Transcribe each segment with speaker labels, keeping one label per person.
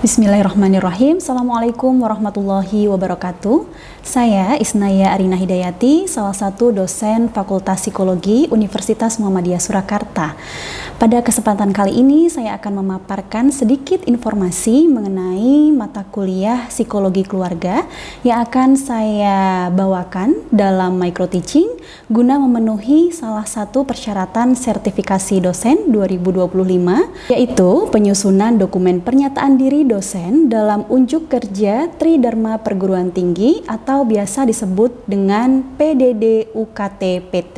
Speaker 1: Bismillahirrahmanirrahim. Assalamualaikum warahmatullahi wabarakatuh. Saya Isnaya Arina Hidayati, salah satu dosen Fakultas Psikologi Universitas Muhammadiyah Surakarta. Pada kesempatan kali ini saya akan memaparkan sedikit informasi mengenai mata kuliah Psikologi Keluarga yang akan saya bawakan dalam micro teaching guna memenuhi salah satu persyaratan sertifikasi dosen 2025, yaitu penyusunan dokumen pernyataan diri dosen dalam unjuk kerja Tridharma Perguruan Tinggi atau biasa disebut dengan PDD UKT PT.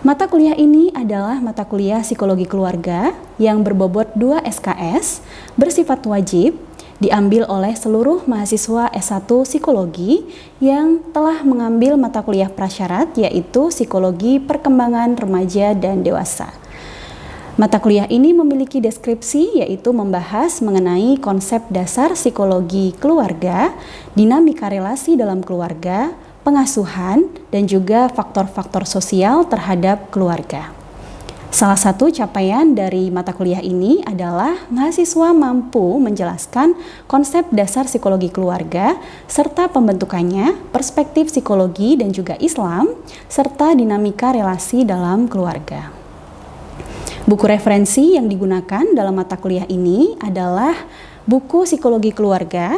Speaker 1: Mata kuliah ini adalah mata kuliah Psikologi Keluarga yang berbobot 2 SKS, bersifat wajib, diambil oleh seluruh mahasiswa S1 Psikologi yang telah mengambil mata kuliah prasyarat yaitu Psikologi Perkembangan Remaja dan Dewasa. Mata kuliah ini memiliki deskripsi yaitu membahas mengenai konsep dasar psikologi keluarga, dinamika relasi dalam keluarga, pengasuhan, dan juga faktor-faktor sosial terhadap keluarga. Salah satu capaian dari mata kuliah ini adalah mahasiswa mampu menjelaskan konsep dasar psikologi keluarga serta pembentukannya, perspektif psikologi dan juga Islam, serta dinamika relasi dalam keluarga. Buku referensi yang digunakan dalam mata kuliah ini adalah buku Psikologi Keluarga,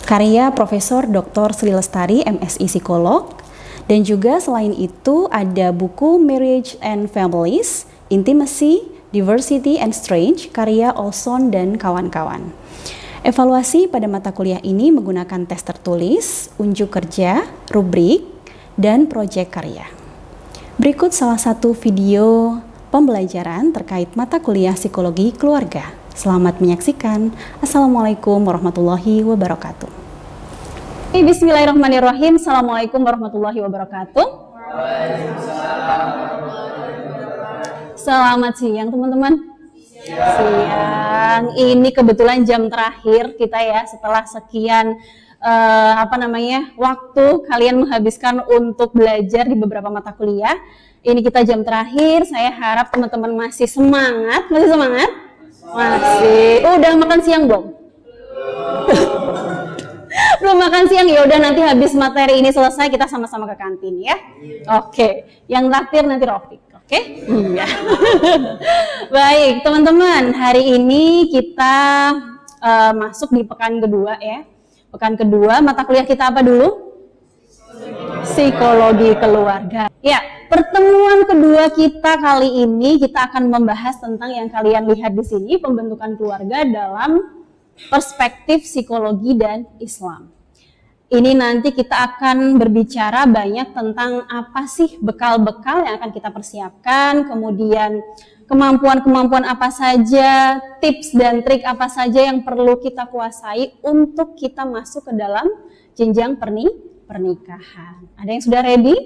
Speaker 1: karya Profesor Dr. Sri Lestari, MSI Psikolog, dan juga selain itu ada buku Marriage and Families, Intimacy, Diversity and Strange, karya Olson dan kawan-kawan. Evaluasi pada mata kuliah ini menggunakan tes tertulis, unjuk kerja, rubrik, dan proyek karya. Berikut salah satu video pembelajaran terkait mata kuliah Psikologi Keluarga. Selamat menyaksikan. Assalamualaikum warahmatullahi wabarakatuh. Bismillahirrahmanirrahim. Assalamualaikum warahmatullahi wabarakatuh. Selamat siang teman-teman. Siang. Ini kebetulan jam terakhir kita ya setelah sekian waktu kalian menghabiskan untuk belajar di beberapa mata kuliah. Ini kita jam terakhir. Saya harap teman-teman masih semangat. Masih semangat? Masih. Udah makan siang belum? Belum makan siang? Ya udah, nanti habis materi ini selesai kita sama-sama ke kantin ya. Oke. Yang traktir nanti Rafiq. Oke? Iya. Baik, teman-teman. Hari ini kita masuk di pekan kedua ya. Pekan kedua, mata kuliah kita apa dulu? Psikologi Keluarga. Ya, pertemuan kedua kita kali ini kita akan membahas tentang yang kalian lihat di sini, pembentukan keluarga dalam perspektif psikologi dan Islam. Ini nanti kita akan berbicara banyak tentang apa sih bekal-bekal yang akan kita persiapkan, kemudian kemampuan-kemampuan apa saja, tips dan trik apa saja yang perlu kita kuasai untuk kita masuk ke dalam jenjang pernikahan. Ada yang sudah ready?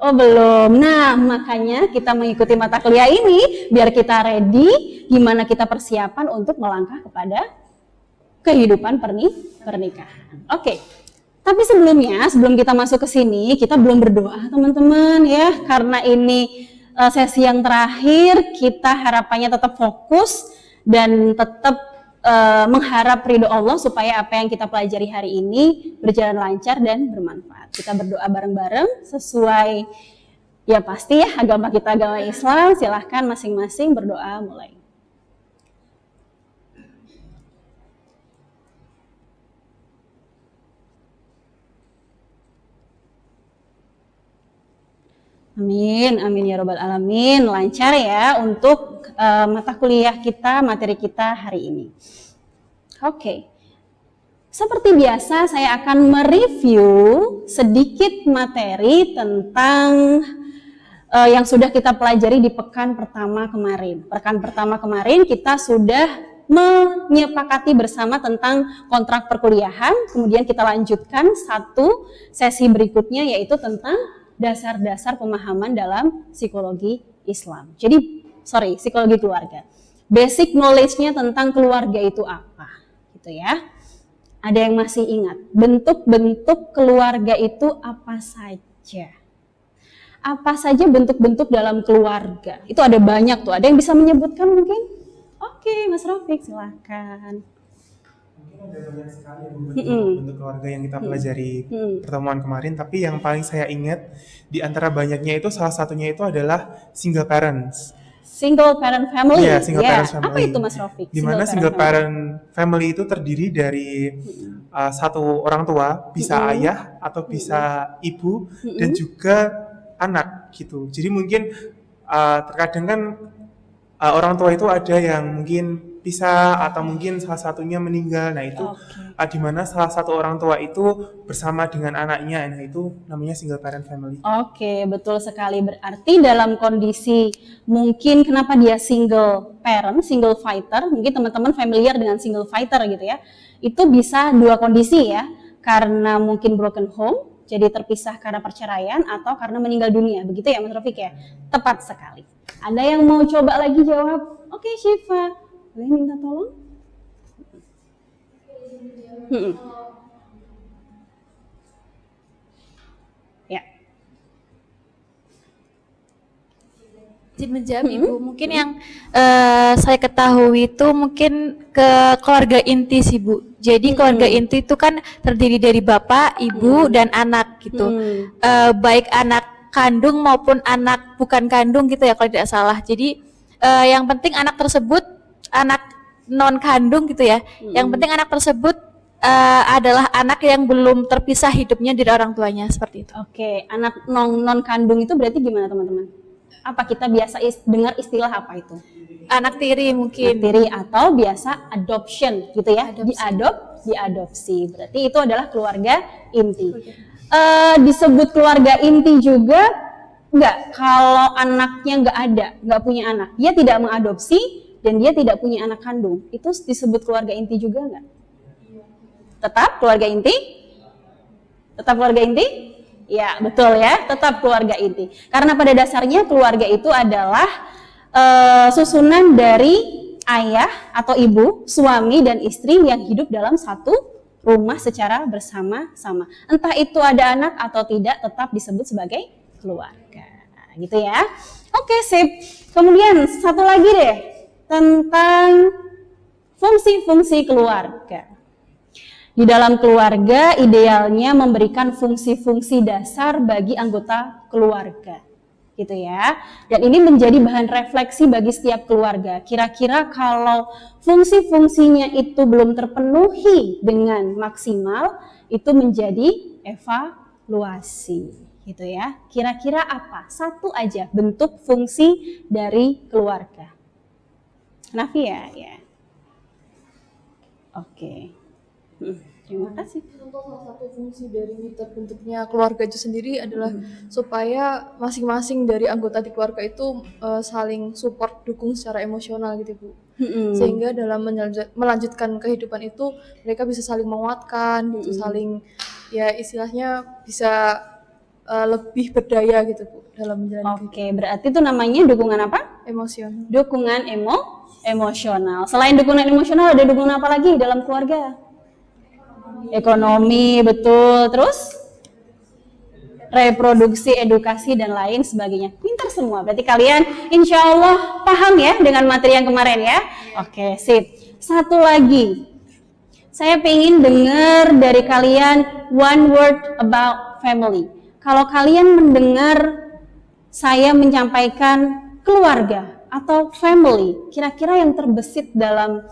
Speaker 1: Oh belum. Nah, makanya kita mengikuti mata kuliah ini biar kita ready gimana kita persiapan untuk melangkah kepada kehidupan pernikahan. Oke. Tapi sebelum kita masuk ke sini, kita belum berdoa teman-teman ya, karena ini sesi yang terakhir. Kita harapannya tetap fokus dan tetap mengharap ridho Allah supaya apa yang kita pelajari hari ini berjalan lancar dan bermanfaat. Kita berdoa bareng-bareng sesuai ya pasti ya agama kita, agama Islam. Silahkan masing-masing berdoa mulai. Amin, amin ya robbal alamin. Lancar ya untuk mata kuliah kita, materi kita hari ini. Oke. Seperti biasa saya akan mereview sedikit materi tentang yang sudah kita pelajari di pekan pertama kemarin. Pekan pertama kemarin kita sudah menyepakati bersama tentang kontrak perkuliahan, kemudian kita lanjutkan satu sesi berikutnya yaitu tentang dasar-dasar pemahaman dalam psikologi Islam. Psikologi keluarga. Basic knowledge-nya tentang keluarga itu apa, gitu ya. Ada yang masih ingat? Bentuk-bentuk keluarga itu apa saja? Apa saja bentuk-bentuk dalam keluarga? Itu ada banyak tuh. Ada yang bisa menyebutkan mungkin? Oke, Mas Rafiq silakan.
Speaker 2: Mungkin ada banyak sekali bentuk-bentuk keluarga yang kita pelajari pertemuan kemarin, tapi yang paling saya ingat di antara banyaknya itu salah satunya itu adalah single parents.
Speaker 1: Single parent
Speaker 2: Iya,
Speaker 1: family.
Speaker 2: single
Speaker 1: Ya,
Speaker 2: parents
Speaker 1: apa
Speaker 2: family.
Speaker 1: itu Mas Rafiq?
Speaker 2: Di mana
Speaker 1: Single
Speaker 2: single
Speaker 1: parent
Speaker 2: parent family itu terdiri dari satu orang tua, bisa
Speaker 1: family.
Speaker 2: ayah atau bisa ibu dan
Speaker 1: Mm-mm.
Speaker 2: juga anak gitu. Jadi mungkin terkadang kan orang tua itu ada yang mungkin pisah atau mungkin salah satunya meninggal. Nah, itu
Speaker 1: Oke.
Speaker 2: di mana salah satu orang tua itu bersama dengan anaknya. Nah, itu namanya single parent family.
Speaker 1: Oke, betul sekali. Berarti dalam kondisi mungkin kenapa dia single parent, single fighter, mungkin teman-teman familiar dengan single fighter gitu ya. Itu bisa dua kondisi ya. Karena mungkin broken home, jadi terpisah karena perceraian atau karena meninggal dunia. Begitu ya Mas Rafiq ya? Tepat sekali. Ada yang mau coba lagi jawab? Oke, Syifa. Boleh minta tolong? Hmm. Ya.
Speaker 3: Izin menjawab Ibu, mungkin yang saya ketahui itu mungkin ke keluarga inti sih Bu. Jadi keluarga inti itu kan terdiri dari bapak, ibu, dan anak gitu. Baik anak kandung maupun anak bukan kandung gitu ya kalau tidak salah. Jadi yang penting anak tersebut anak non kandung gitu ya. Yang penting anak tersebut adalah anak yang belum terpisah hidupnya dari orang tuanya seperti itu.
Speaker 1: Oke, anak non kandung itu berarti gimana teman-teman? Apa kita biasa dengar istilah apa itu?
Speaker 3: Anak tiri mungkin.
Speaker 1: Anak tiri atau biasa adoption gitu ya? Diadopsi. Berarti itu adalah keluarga inti. Disebut keluarga inti juga enggak kalau anaknya nggak punya anak, dia tidak mengadopsi dan dia tidak punya anak kandung, itu disebut keluarga inti juga enggak? Tetap keluarga inti? Tetap keluarga inti? Ya, betul ya, tetap keluarga inti. Karena pada dasarnya keluarga itu adalah susunan dari ayah atau ibu, suami dan istri yang hidup dalam satu rumah secara bersama-sama. Entah itu ada anak atau tidak, tetap disebut sebagai keluarga. Gitu ya. Oke, sip. Kemudian satu lagi deh tentang fungsi-fungsi keluarga. Di dalam keluarga idealnya memberikan fungsi-fungsi dasar bagi anggota keluarga, gitu ya. Dan ini menjadi bahan refleksi bagi setiap keluarga. Kira-kira kalau fungsi-fungsinya itu belum terpenuhi dengan maksimal, itu menjadi evaluasi, gitu ya. Kira-kira apa? Satu aja bentuk fungsi dari keluarga. Nafia, ya. Oke. Terima kasih.
Speaker 4: Contoh salah satu fungsi dari terbentuknya keluarga itu sendiri adalah supaya masing-masing dari anggota di keluarga itu saling support, dukung secara emosional gitu Bu. Sehingga dalam melanjutkan kehidupan itu mereka bisa saling menguatkan gitu, saling ya istilahnya bisa lebih berdaya gitu Bu dalam menjalani
Speaker 1: Oke, berarti itu namanya dukungan apa?
Speaker 4: emosional.
Speaker 1: Dukungan emosional. Selain dukungan emosional ada dukungan apa lagi dalam keluarga? Ekonomi, betul. Terus reproduksi, edukasi dan lain sebagainya. Pintar semua. Berarti kalian insya Allah paham ya dengan materi yang kemarin ya. Oke, sip. Satu lagi. Saya pengen dengar dari kalian one word about family. Kalau kalian mendengar saya menyampaikan keluarga atau family, kira-kira yang terbesit dalam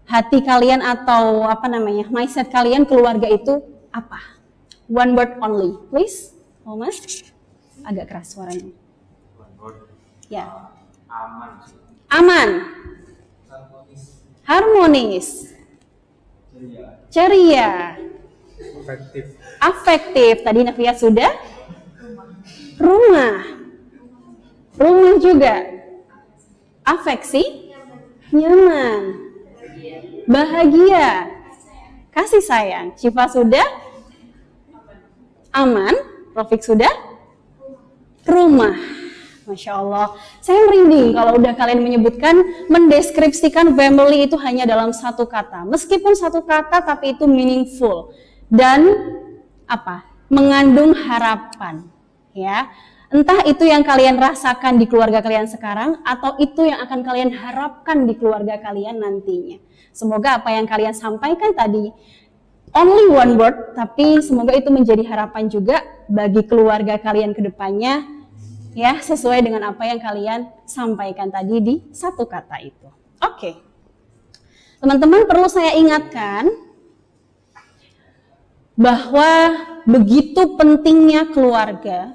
Speaker 1: hati kalian atau apa namanya mindset kalian keluarga itu apa? One word only, please. Thomas, agak keras suaranya.
Speaker 2: One word.
Speaker 1: Ya.
Speaker 2: Aman.
Speaker 1: Aman. Harmonis. Ceria.
Speaker 2: Efektif.
Speaker 1: Afektif. Tadi Nafia sudah. Rumah. Rumah juga. Afeksi. Nyaman. Bahagia, kasih sayang. Syifa sudah, aman. Rafiq sudah, rumah. Masya Allah, saya merinding kalau udah kalian menyebutkan, mendeskripsikan family itu hanya dalam satu kata. Meskipun satu kata, tapi itu meaningful dan apa? Mengandung harapan. Ya, Entah itu yang kalian rasakan di keluarga kalian sekarang atau itu yang akan kalian harapkan di keluarga kalian nantinya. Semoga apa yang kalian sampaikan tadi only one word, tapi semoga itu menjadi harapan juga bagi keluarga kalian ke depannya, ya, sesuai dengan apa yang kalian sampaikan tadi di satu kata itu. Oke. Teman-teman, perlu saya ingatkan bahwa begitu pentingnya keluarga,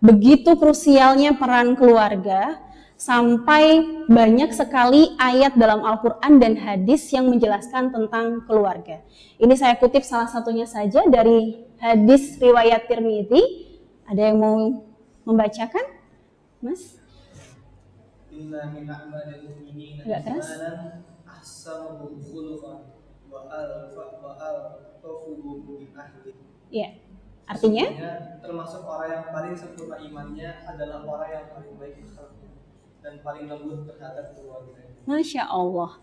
Speaker 1: begitu krusialnya peran keluarga, sampai banyak sekali ayat dalam Al-Quran dan hadis yang menjelaskan tentang keluarga. Ini saya kutip salah satunya saja dari hadis riwayat Tirmidzi. Ada yang mau membacakan? Mas? Agak keras? Iya. Artinya?
Speaker 5: Termasuk orang yang paling sempurna imannya adalah orang yang paling baik akhlaknya dan paling lembut terhadap keluarganya.
Speaker 1: Masya Allah.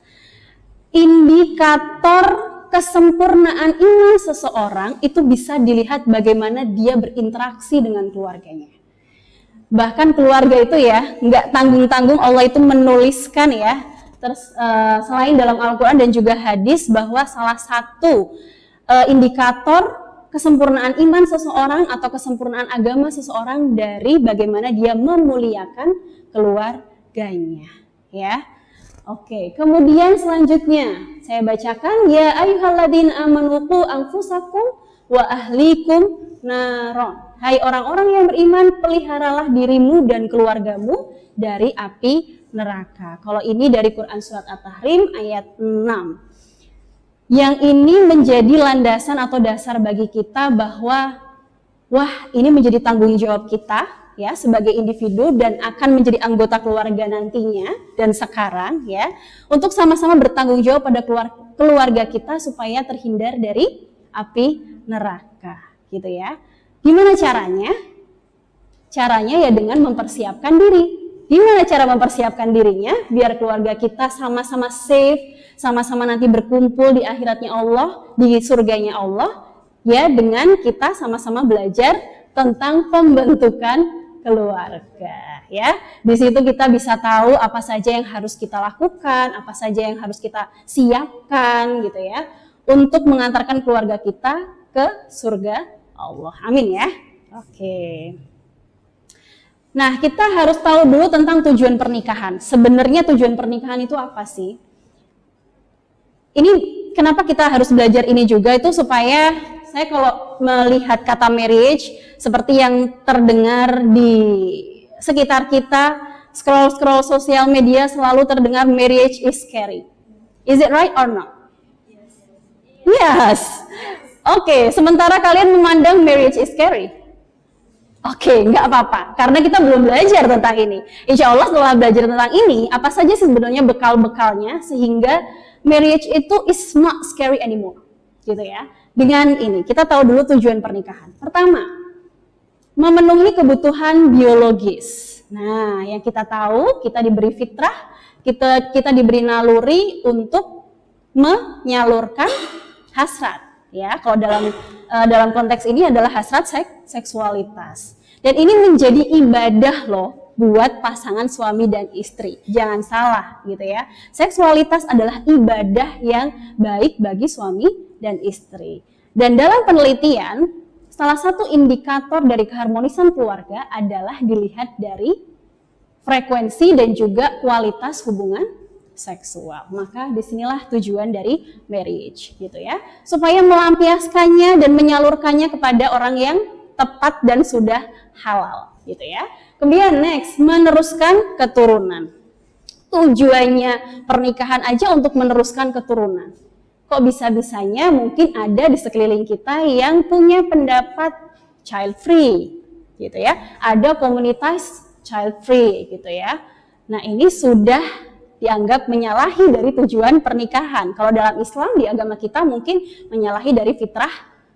Speaker 1: Indikator kesempurnaan iman seseorang itu bisa dilihat bagaimana dia berinteraksi dengan keluarganya. Bahkan keluarga itu ya, nggak tanggung-tanggung Allah itu menuliskan ya, selain dalam Al-Quran dan juga hadis, bahwa salah satu indikator kesempurnaan iman seseorang atau kesempurnaan agama seseorang dari bagaimana dia memuliakan keluarganya, ya. Oke, kemudian selanjutnya saya bacakan, ya ayyuhalladzina amanu qu anfusakum wa ahlikum naron. Hai orang-orang yang beriman, peliharalah dirimu dan keluargamu dari api neraka. Kalau ini dari Quran surat At-Tahrim ayat 6. Yang ini menjadi landasan atau dasar bagi kita bahwa wah, ini menjadi tanggung jawab kita ya sebagai individu dan akan menjadi anggota keluarga nantinya dan sekarang ya, untuk sama-sama bertanggung jawab pada keluarga kita supaya terhindar dari api neraka gitu ya. Gimana caranya? Caranya ya dengan mempersiapkan diri. Gimana cara mempersiapkan dirinya biar keluarga kita sama-sama safe, sama-sama nanti berkumpul di akhiratnya Allah, di surganya Allah, ya dengan kita sama-sama belajar tentang pembentukan keluarga, ya. Di situ kita bisa tahu apa saja yang harus kita lakukan, apa saja yang harus kita siapkan gitu ya, untuk mengantarkan keluarga kita ke surga Allah. Amin ya. Oke. Nah, kita harus tahu dulu tentang tujuan pernikahan. Sebenarnya tujuan pernikahan itu apa sih? Ini kenapa kita harus belajar ini juga itu supaya saya kalau melihat kata marriage seperti yang terdengar di sekitar kita, scroll sosial media selalu terdengar marriage is scary. Is it right or not? Yes. Oke, sementara kalian memandang marriage is scary. Oke, nggak apa-apa, karena kita belum belajar tentang ini. Insya Allah setelah belajar tentang ini, apa saja sih sebenarnya bekal-bekalnya sehingga marriage itu is not scary anymore, gitu ya. Dengan ini, kita tahu dulu tujuan pernikahan. Pertama, memenuhi kebutuhan biologis. Nah, yang kita tahu, kita diberi fitrah, kita diberi naluri untuk menyalurkan hasrat. Ya, kalau dalam konteks ini adalah hasrat seksualitas. Dan ini menjadi ibadah loh buat pasangan suami dan istri. Jangan salah gitu ya. Seksualitas adalah ibadah yang baik bagi suami dan istri. Dan dalam penelitian, salah satu indikator dari keharmonisan keluarga adalah dilihat dari frekuensi dan juga kualitas hubungan seksual. Maka disinilah tujuan dari marriage gitu ya, supaya melampiaskannya dan menyalurkannya kepada orang yang tepat dan sudah halal gitu ya. Kemudian next, meneruskan keturunan. Tujuannya pernikahan aja untuk meneruskan keturunan. Kok bisa-bisanya mungkin ada di sekeliling kita yang punya pendapat child free gitu ya, ada komunitas child free gitu ya. Nah, ini sudah dianggap menyalahi dari tujuan pernikahan. Kalau dalam Islam, di agama kita mungkin menyalahi dari fitrah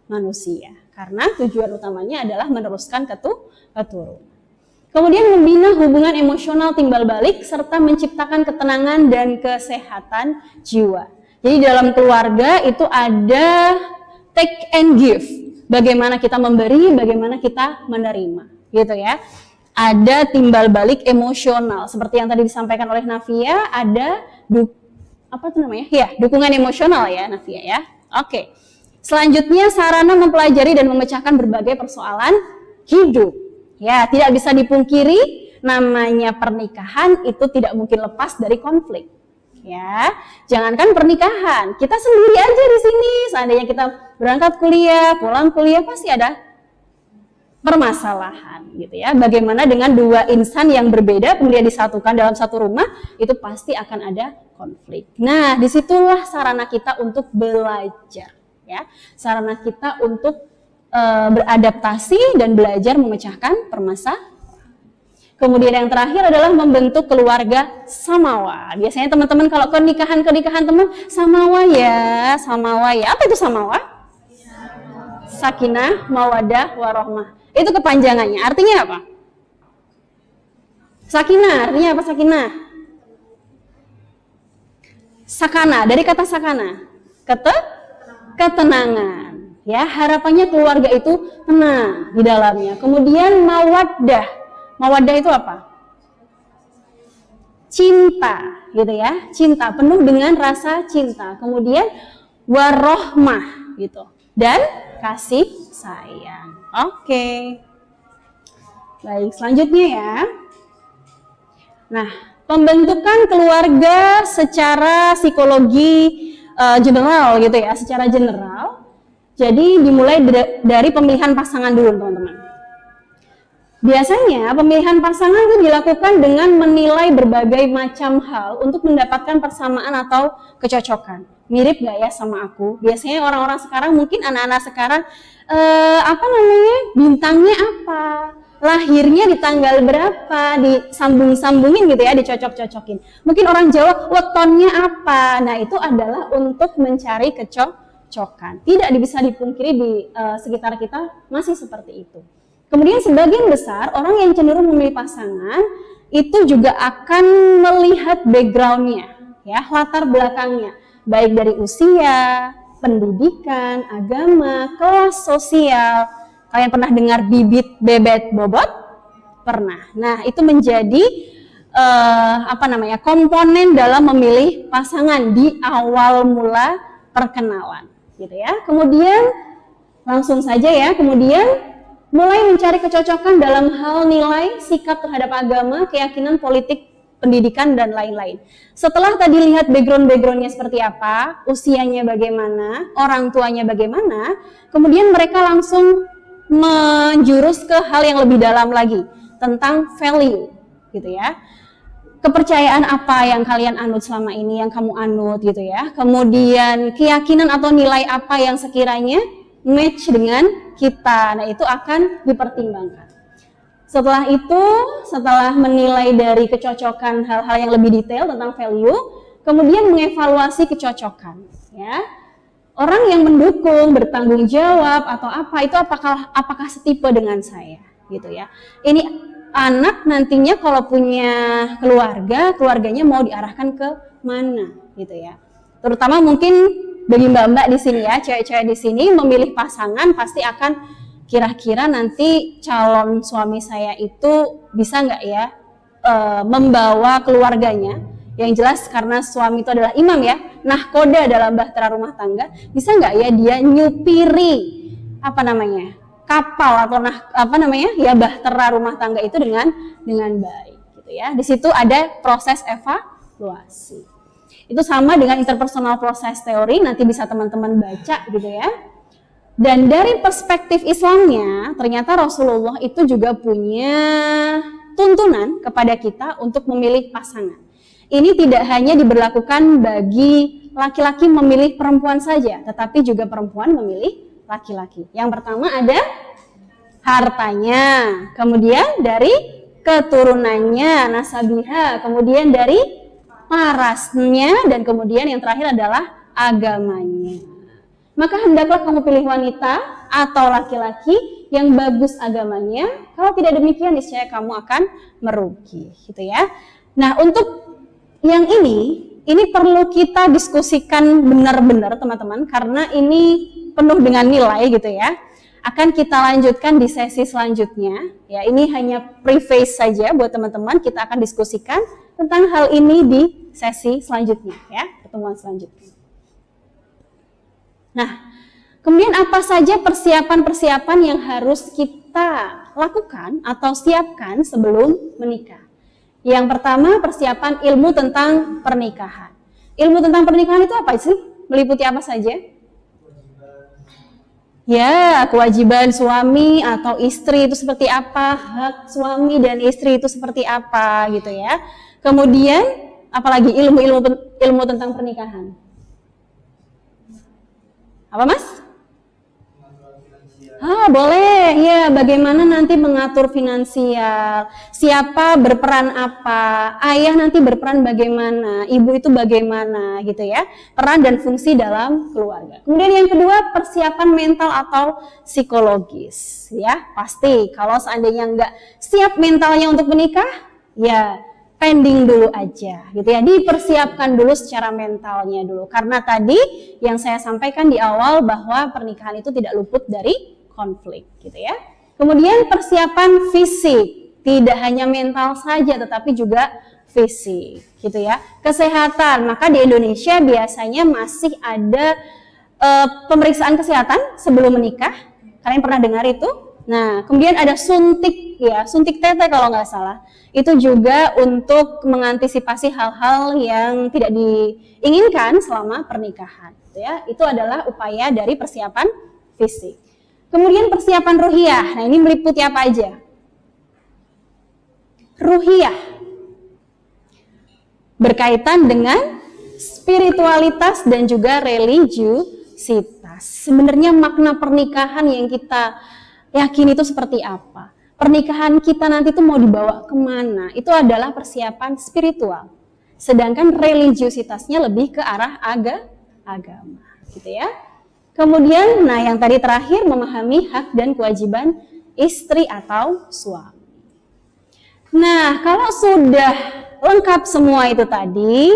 Speaker 1: manusia. Karena tujuan utamanya adalah meneruskan keturunan. Kemudian membina hubungan emosional timbal balik, serta menciptakan ketenangan dan kesehatan jiwa. Jadi dalam keluarga itu ada take and give. Bagaimana kita memberi, bagaimana kita menerima. Gitu ya. ada timbal balik emosional seperti yang tadi disampaikan oleh Navia, ada dukungan emosional ya Navia ya. Oke. Selanjutnya sarana mempelajari dan memecahkan berbagai persoalan hidup. Ya, tidak bisa dipungkiri namanya pernikahan itu tidak mungkin lepas dari konflik. Ya, jangankan pernikahan, kita sendiri aja di sini, seandainya kita berangkat kuliah, pulang kuliah pasti ada permasalahan gitu ya. Bagaimana dengan dua insan yang berbeda kemudian disatukan dalam satu rumah, itu pasti akan ada konflik. Nah, disitulah sarana kita untuk belajar ya. Sarana kita untuk beradaptasi dan belajar memecahkan permasalahan. Kemudian yang terakhir adalah membentuk keluarga samawa. Biasanya teman-teman kalau nikahan teman samawa ya. Apa itu samawa? Sakinah, mawadah, warohmah. Itu kepanjangannya. Artinya apa? Sakinah, artinya apa sakinah? Sakana, dari kata sakana. Ketenangan. Ya, harapannya keluarga itu tenang di dalamnya. Kemudian mawaddah. Mawaddah itu apa? Cinta, gitu ya. Cinta, penuh dengan rasa cinta. Kemudian warohmah, gitu. Dan kasih sayang. Oke. Baik, selanjutnya ya. Nah, pembentukan keluarga secara psikologi general gitu ya, secara general. Jadi dimulai dari pemilihan pasangan dulu, teman-teman. Biasanya pemilihan pasangan itu dilakukan dengan menilai berbagai macam hal untuk mendapatkan persamaan atau kecocokan. Mirip gak ya sama aku? Biasanya orang-orang sekarang, mungkin anak-anak sekarang, bintangnya apa? Lahirnya di tanggal berapa? Disambung-sambungin gitu ya, dicocok-cocokin. Mungkin orang Jawa, wetonnya apa? Nah, itu adalah untuk mencari kecocokan. Tidak bisa dipungkiri di sekitar kita masih seperti itu. Kemudian sebagian besar orang yang cenderung memilih pasangan itu juga akan melihat background-nya, ya, latar belakangnya, baik dari usia, pendidikan, agama, kelas sosial. Kalian pernah dengar bibit, bebet, bobot? Pernah. Nah, itu menjadi komponen dalam memilih pasangan di awal mula perkenalan, gitu ya. Kemudian langsung saja ya, kemudian mulai mencari kecocokan dalam hal nilai, sikap terhadap agama, keyakinan, politik, pendidikan, dan lain-lain. Setelah tadi lihat background-backgroundnya seperti apa, usianya bagaimana, orang tuanya bagaimana, kemudian mereka langsung menjurus ke hal yang lebih dalam lagi, tentang value, gitu ya. Kepercayaan apa yang kalian anut selama ini, yang kamu anut, gitu ya. Kemudian keyakinan atau nilai apa yang sekiranya match dengan kita. Nah, itu akan dipertimbangkan. Setelah itu, setelah menilai dari kecocokan hal-hal yang lebih detail tentang value, kemudian mengevaluasi kecocokan, ya. Orang yang mendukung, bertanggung jawab atau apa itu apakah setipe dengan saya, gitu ya. Ini anak nantinya kalau punya keluarganya mau diarahkan ke mana, gitu ya. Terutama mungkin bagi mbak-mbak di sini ya, cewek-cewek di sini memilih pasangan pasti akan kira-kira nanti calon suami saya itu bisa nggak ya membawa keluarganya. Yang jelas karena suami itu adalah imam ya, nahkoda dalam bahtera rumah tangga, bisa nggak ya dia nyupiri kapal atau bahtera rumah tangga itu dengan baik, gitu ya. Di situ ada proses evaluasi. Itu sama dengan interpersonal proses teori, nanti bisa teman-teman baca gitu ya. Dan dari perspektif Islamnya, ternyata Rasulullah itu juga punya tuntunan kepada kita untuk memilih pasangan. Ini tidak hanya diberlakukan bagi laki-laki memilih perempuan saja, tetapi juga perempuan memilih laki-laki. Yang pertama ada hartanya, kemudian dari keturunannya, nasabiha, kemudian dari parasnya, dan kemudian yang terakhir adalah agamanya. Maka hendaklah kamu pilih wanita atau laki-laki yang bagus agamanya. Kalau tidak demikian, niscaya kamu akan merugi, gitu ya. Nah, untuk yang ini perlu kita diskusikan benar-benar teman-teman, karena ini penuh dengan nilai gitu ya. akan kita lanjutkan di sesi selanjutnya. Ya, ini hanya preface saja buat teman-teman. Kita akan diskusikan tentang hal ini di sesi selanjutnya, ya, pertemuan selanjutnya. Nah, kemudian apa saja persiapan-persiapan yang harus kita lakukan atau siapkan sebelum menikah? Yang pertama, persiapan ilmu tentang pernikahan. Ilmu tentang pernikahan itu apa sih? Meliputi apa saja? Ya, kewajiban suami atau istri itu seperti apa, hak suami dan istri itu seperti apa gitu ya. Kemudian apalagi ilmu tentang pernikahan. Apa Mas? Boleh ya, bagaimana nanti mengatur finansial, siapa berperan apa, ayah nanti berperan bagaimana, ibu itu bagaimana gitu ya, peran dan fungsi dalam keluarga. Kemudian yang kedua, persiapan mental atau psikologis ya, pasti kalau seandainya nggak siap mentalnya untuk menikah, ya pending dulu aja gitu ya, dipersiapkan dulu secara mentalnya dulu, karena tadi yang saya sampaikan di awal bahwa pernikahan itu tidak luput dari konflik gitu ya. Kemudian persiapan fisik, tidak hanya mental saja tetapi juga fisik gitu ya. Kesehatan, maka di Indonesia biasanya masih ada pemeriksaan kesehatan sebelum menikah. Kalian pernah dengar itu? Nah, kemudian ada suntik ya, suntik tete kalau nggak salah. Itu juga untuk mengantisipasi hal-hal yang tidak diinginkan selama pernikahan gitu ya. Itu adalah upaya dari persiapan fisik. Kemudian persiapan ruhiyah, nah ini meliputi apa aja? Ruhiyah berkaitan dengan spiritualitas dan juga religiusitas. Sebenarnya makna pernikahan yang kita yakini itu seperti apa? Pernikahan kita nanti itu mau dibawa kemana? Itu adalah persiapan spiritual. Sedangkan religiusitasnya lebih ke arah agama, gitu ya. Kemudian, nah yang tadi terakhir, memahami hak dan kewajiban istri atau suami. Nah, kalau sudah lengkap semua itu tadi,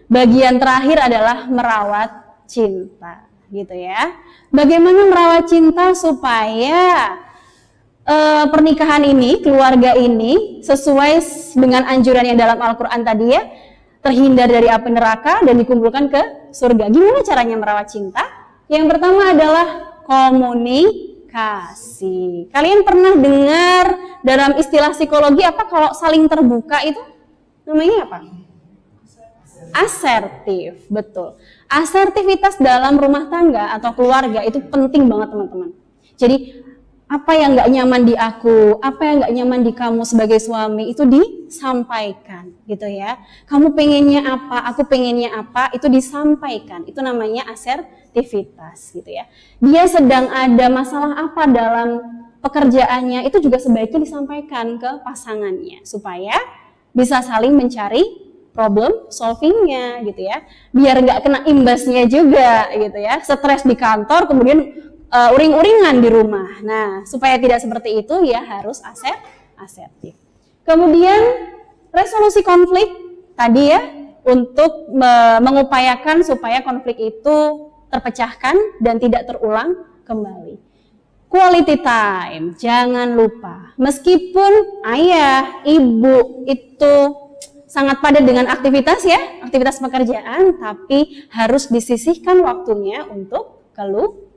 Speaker 1: bagian terakhir adalah merawat cinta, gitu ya. Bagaimana merawat cinta supaya pernikahan ini, keluarga ini, sesuai dengan anjuran yang dalam Al-Quran tadi ya, terhindar dari api neraka dan dikumpulkan ke surga. Gimana caranya merawat cinta? Yang pertama adalah komunikasi. Kalian pernah dengar dalam istilah psikologi apa kalau saling terbuka itu namanya apa? Asertif, betul. Asertivitas dalam rumah tangga atau keluarga itu penting banget teman-teman. Jadi apa yang nggak nyaman di aku, apa yang nggak nyaman di kamu sebagai suami itu disampaikan gitu ya. Kamu pengennya apa, aku pengennya apa, itu disampaikan. Itu namanya asertivitas gitu ya. Dia sedang ada masalah apa dalam pekerjaannya, itu juga sebaiknya disampaikan ke pasangannya supaya bisa saling mencari problem solvingnya gitu ya. Biar nggak kena imbasnya juga gitu ya. Stres di kantor kemudian uring-uringan di rumah. Nah, supaya tidak seperti itu ya harus asertif. Kemudian resolusi konflik tadi ya, untuk mengupayakan supaya konflik itu terpecahkan dan tidak terulang kembali. Quality time, jangan lupa. Meskipun ayah, ibu itu sangat padat dengan aktivitas ya, aktivitas pekerjaan, tapi harus disisihkan waktunya untuk keluarga.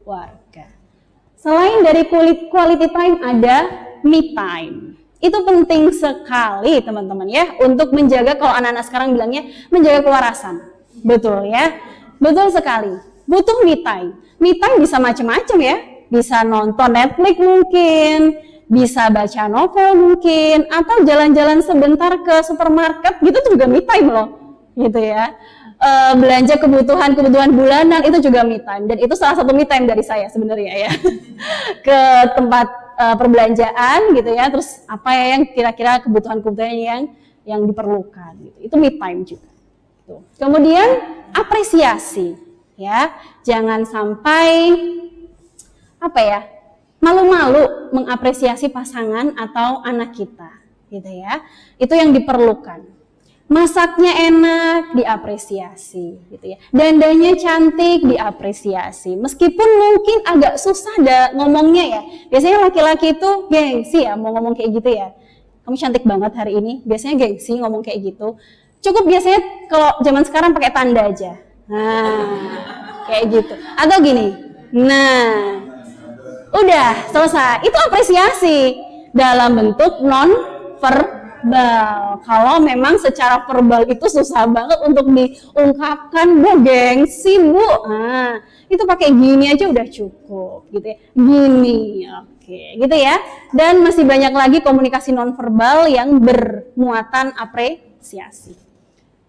Speaker 1: Selain dari quality time ada me time. Itu penting sekali teman-teman ya, untuk menjaga, kalau anak-anak sekarang bilangnya menjaga kewarasan. Betul ya, betul sekali. Butuh me time. Me time bisa macam-macam ya, bisa nonton Netflix mungkin, bisa baca novel mungkin, atau jalan-jalan sebentar ke supermarket gitu juga me time loh, gitu ya. Belanja kebutuhan bulanan itu juga me time, dan itu salah satu me time dari saya sebenarnya ya. Ke tempat perbelanjaan gitu ya, terus apa ya yang kira-kira kebutuhan yang diperlukan gitu. Itu me time juga. Tuh. Kemudian apresiasi ya, jangan sampai apa ya, malu-malu mengapresiasi pasangan atau anak kita gitu ya. Itu yang diperlukan. Masaknya enak, diapresiasi gitu ya. Dandanya cantik, diapresiasi. Meskipun mungkin agak susah ngomongnya ya. Biasanya laki-laki itu gengsi ya mau ngomong kayak gitu ya. Kamu cantik banget hari ini. Biasanya gengsi ngomong kayak gitu. Cukup biasanya kalau zaman sekarang pakai tanda aja. Nah, kayak gitu. Atau gini. Nah, udah selesai. Itu apresiasi dalam bentuk non-verbal. Kalau memang secara verbal itu susah banget untuk diungkapkan, Bu, gengsi, Bu. Nah, itu pakai gini aja udah cukup gitu ya. Gini, oke, gitu ya. Dan masih banyak lagi komunikasi nonverbal yang bermuatan apresiasi.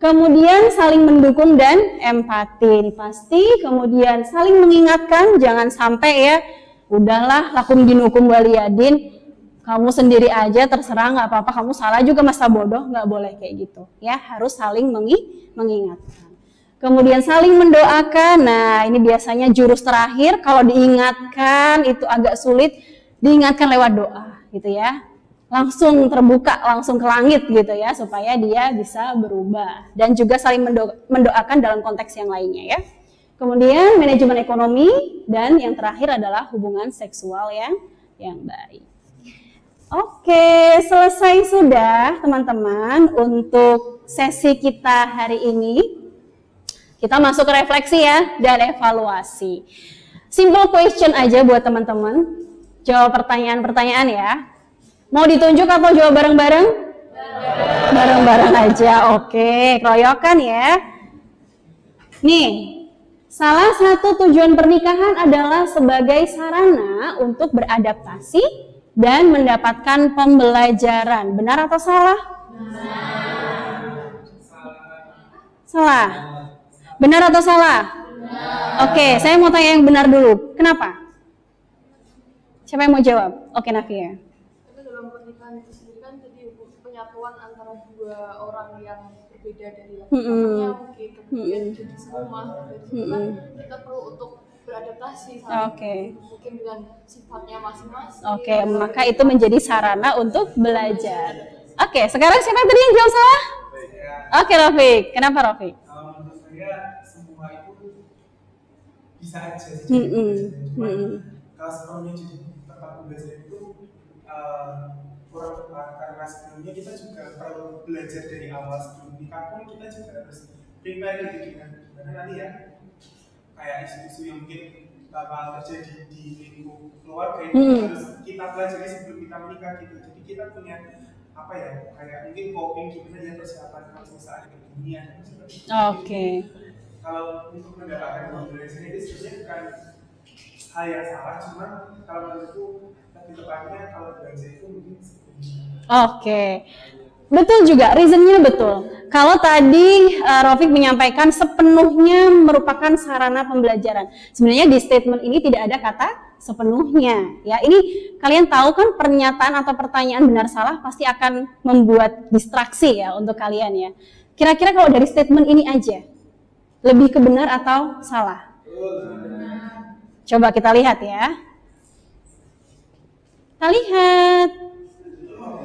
Speaker 1: Kemudian saling mendukung dan empati, ini pasti. Kemudian saling mengingatkan, jangan sampai ya, udahlah lakum dinukum waliyadin. Kamu sendiri aja terserah, nggak apa-apa, kamu salah juga masa bodoh, nggak boleh kayak gitu ya, harus saling mengingatkan. Kemudian saling mendoakan. Nah, ini biasanya jurus terakhir, kalau diingatkan itu agak sulit, diingatkan lewat doa gitu ya, langsung terbuka, langsung ke langit gitu ya, supaya dia bisa berubah. Dan juga saling mendoakan dalam konteks yang lainnya ya. Kemudian manajemen ekonomi, dan yang terakhir adalah hubungan seksual yang baik. Oke, selesai sudah teman-teman untuk sesi kita hari ini. Kita masuk ke refleksi ya dan evaluasi. Simple question aja buat teman-teman. Jawab pertanyaan-pertanyaan ya. Mau ditunjuk atau jawab bareng-bareng? Bareng-bareng aja. Oke, keroyokan ya. Nih, salah satu tujuan pernikahan adalah sebagai sarana untuk beradaptasi dan mendapatkan pembelajaran. Benar atau salah? Salah. Benar atau salah? Oke, saya mau tanya yang benar dulu. Kenapa? Siapa yang mau jawab? Oke, Nafia.
Speaker 4: Karena dalam pernikahan itu sendiri kan jadi penyatuan antara dua orang yang berbeda dari laki-lakinya, mungkin kemudian jadi serumah. Dari situ kan kita perlu untuk beradaptasi mungkin dengan sifatnya masing-masing.
Speaker 1: Oke, maka itu menjadi sarana untuk belajar. Oke, sekarang siapa tadi yang jawab salah? Oke, Rafiq. Kenapa Rafiq?
Speaker 2: Menurut saya semua itu bisa aja. Kalau sepenuhnya jadi tempat belajar itu kurang tepat, karena sebelumnya kita juga perlu belajar dari awal. Sebelum nikah pun kita juga harus prepare gitu gimana nanti ya, kayak isu-isu yang mungkin bakal terjadi di lingkup keluarga itu harus kita pelajari sebelum kita menikah gitu. Jadi kita punya apa ya, kayak mungkin coping gimana ya, persiapan kalau misalnya ada kebunian dan sebagainya.
Speaker 1: Oke.
Speaker 2: Kalau untuk mendapatkan pembelajaran itu sebenarnya bukan hal yang salah, cuma kalau menurutku lebih tepatnya kalau belajar itu mungkin
Speaker 1: Oke. Betul juga, reasonnya betul. Kalau tadi Rafiq menyampaikan sepenuhnya merupakan sarana pembelajaran. Sebenarnya di statement ini tidak ada kata sepenuhnya. Ya, ini kalian tahu kan pernyataan atau pertanyaan benar salah pasti akan membuat distraksi ya untuk kalian ya. Kira-kira kalau dari statement ini aja, lebih ke benar atau salah? Coba kita lihat ya. Kita lihat.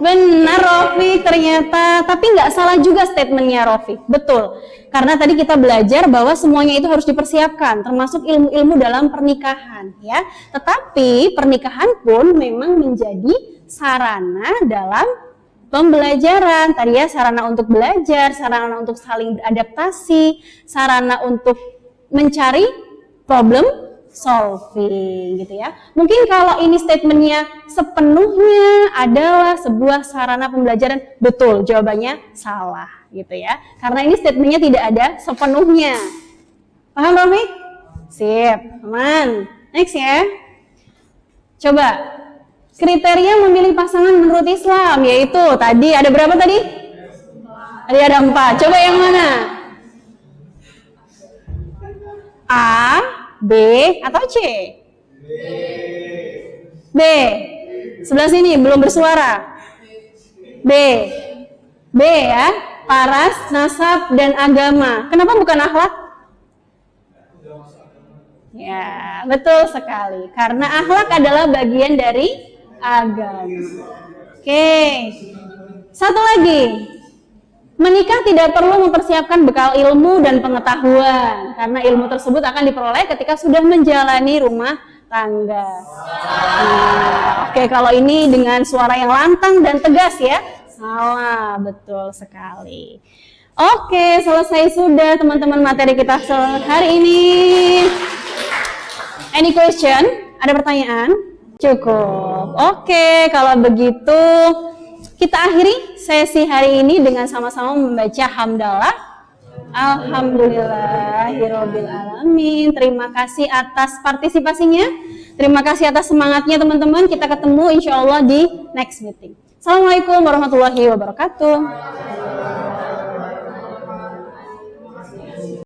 Speaker 1: Benar Rafiq ternyata, tapi nggak salah juga statementnya Rafiq. Betul, karena tadi kita belajar bahwa semuanya itu harus dipersiapkan, termasuk ilmu-ilmu dalam pernikahan ya. Tetapi pernikahan pun memang menjadi sarana dalam pembelajaran. Tadi ya, sarana untuk belajar, sarana untuk saling beradaptasi, sarana untuk mencari problem solving gitu ya. Mungkin kalau ini statementnya sepenuhnya adalah sebuah sarana pembelajaran, betul, jawabannya salah gitu ya. Karena ini statementnya tidak ada sepenuhnya. Paham Romi? Sip, aman. Next ya. Coba kriteria memilih pasangan menurut Islam, yaitu tadi ada berapa tadi? Tadi ada 4. Coba yang mana? A, B atau C? B. Sebelah sini belum bersuara. B. B ya. Paras, nasab, dan agama. Kenapa bukan akhlak? Ya, betul sekali. Karena akhlak adalah bagian dari agama. Oke. Satu lagi. Menikah tidak perlu mempersiapkan bekal ilmu dan pengetahuan, karena ilmu tersebut akan diperoleh ketika sudah menjalani rumah tangga. Oke, kalau ini dengan suara yang lantang dan tegas ya. Salah, betul sekali. Oke, selesai sudah teman-teman materi kita hari ini. Any question? Ada pertanyaan? Cukup. Oke, kalau begitu kita akhiri sesi hari ini dengan sama-sama membaca hamdalah. Alhamdulillahirabbil alamin. Terima kasih atas partisipasinya. Terima kasih atas semangatnya teman-teman. Kita ketemu insya Allah di next meeting. Assalamualaikum warahmatullahi wabarakatuh.